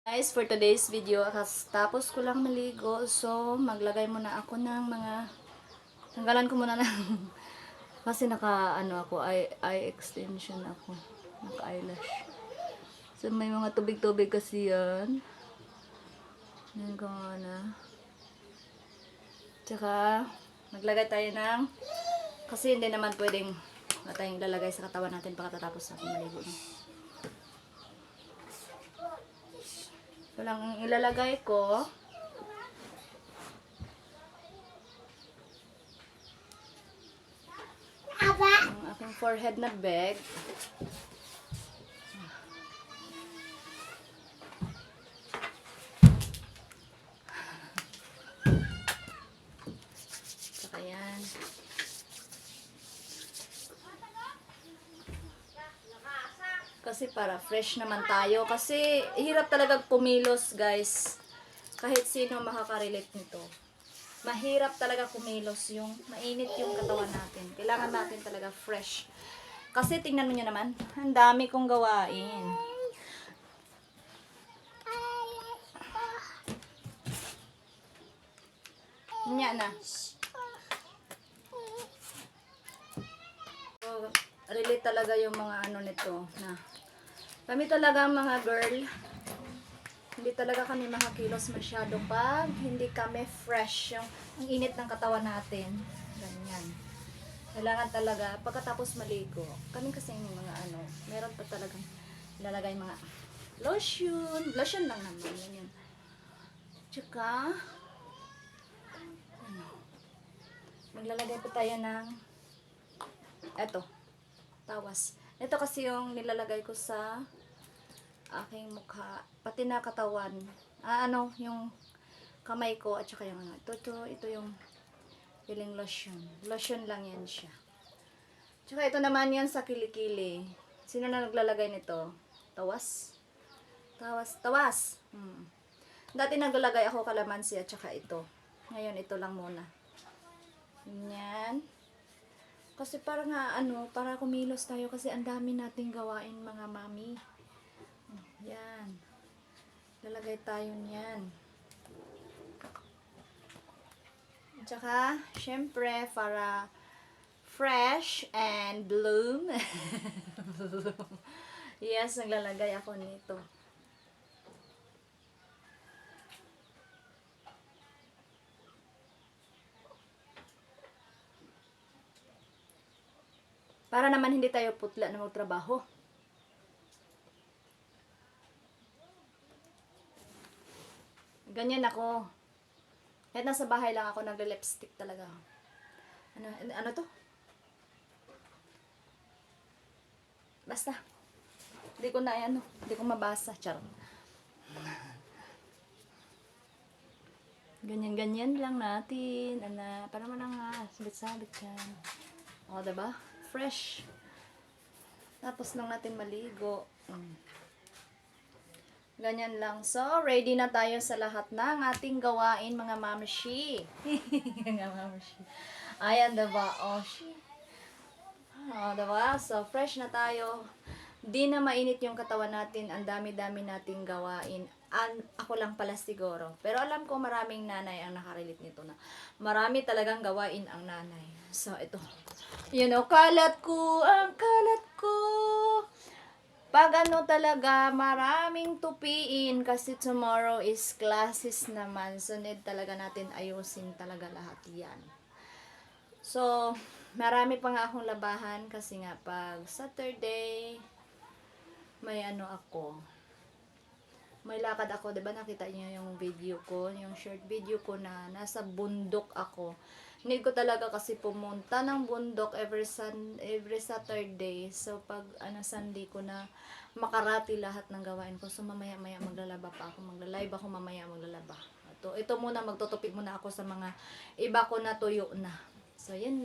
Guys, for today's video, tapos ko lang maligo, so maglagay muna ako ng tanggalan ko muna ng, kasi eye extension ako, naka eyelash. So may mga tubig-tubig kasi yan. Yan ko na. Tsaka, maglagay tayo kasi hindi naman pwedeng tayong lalagay sa katawan natin pagkatapos natin maligo. So lang ang ilalagay ko ang aking forehead na bag. Saka yan. Kasi para fresh naman tayo. Kasi hirap talaga kumilos, guys. Kahit sino makaka-relate nito. Mahirap talaga kumilos, yung mainit yung katawan natin. Kailangan natin talaga fresh. Kasi tingnan mo nyo naman, ang dami kong gawain. Nya na. So, relate talaga yung mga nito na kami talaga mga girl, hindi talaga kami makakilos masyado pag hindi kami fresh, yung ang init ng katawan natin. Ganyan. Kailangan talaga pagkatapos maligo. Kami kasi yung mga meron pa talagang ilalagay mga lotion lang naman ganyan. Tsaka maglalagay pa tayo ng tawas. Ito kasi yung nilalagay ko sa aking mukha, pati na katawan. Yung kamay ko at saka yung ito yung feeling lotion. Lotion lang yan siya. Tsaka ito naman yan sa kilikili. Sino na naglalagay nito? Tawas. Dati naglalagay ako kalamansi at saka ito. Ngayon ito lang muna. Yan. Kasi para para kumilos tayo kasi ang dami nating gawain mga mami. Yan. Lalagay tayo niyan. Tsaka, syempre, para fresh and bloom. Yes, naglalagay ako nito. Para naman hindi tayo putla na magtrabaho. Ganyan ako. Kahit nasa bahay lang ako, nagle-lipstick talaga. Ano to? Basta. Hindi ko hindi ko mabasa. Charot. Ganyan-ganyan lang natin. Para man sabit-sabit yan. O, diba? Fresh. Tapos lang natin maligo. Ganyan lang. So, ready na tayo sa lahat ng ating gawain, mga mamashi. Mga mamashi. Ayan, diba? Diba? So, fresh na tayo. Di na mainit yung katawan natin. Ang dami-dami nating gawain. Ako lang pala siguro. Pero alam ko maraming nanay ang nakarelate nito na marami talagang gawain ang nanay. So, ito. Kalat ko, ang kalat ko. Pag talaga, maraming tupiin kasi tomorrow is classes naman. So, need talaga natin ayusin talaga lahat yan. So, marami pa nga akong labahan kasi nga pag Saturday, may may lakad ako. Diba nakita niyo yung video ko, yung short video ko na nasa bundok ako. Need ko talaga kasi pumunta ng bundok every Saturday. So, pag Sunday ko na makarati lahat ng gawain ko. So, mamaya-maya maglalaba pa ako. Magla-live ako mamaya maglalaba. Ito muna, magtutupik muna ako sa mga iba ko na tuyo na. So, yan lang.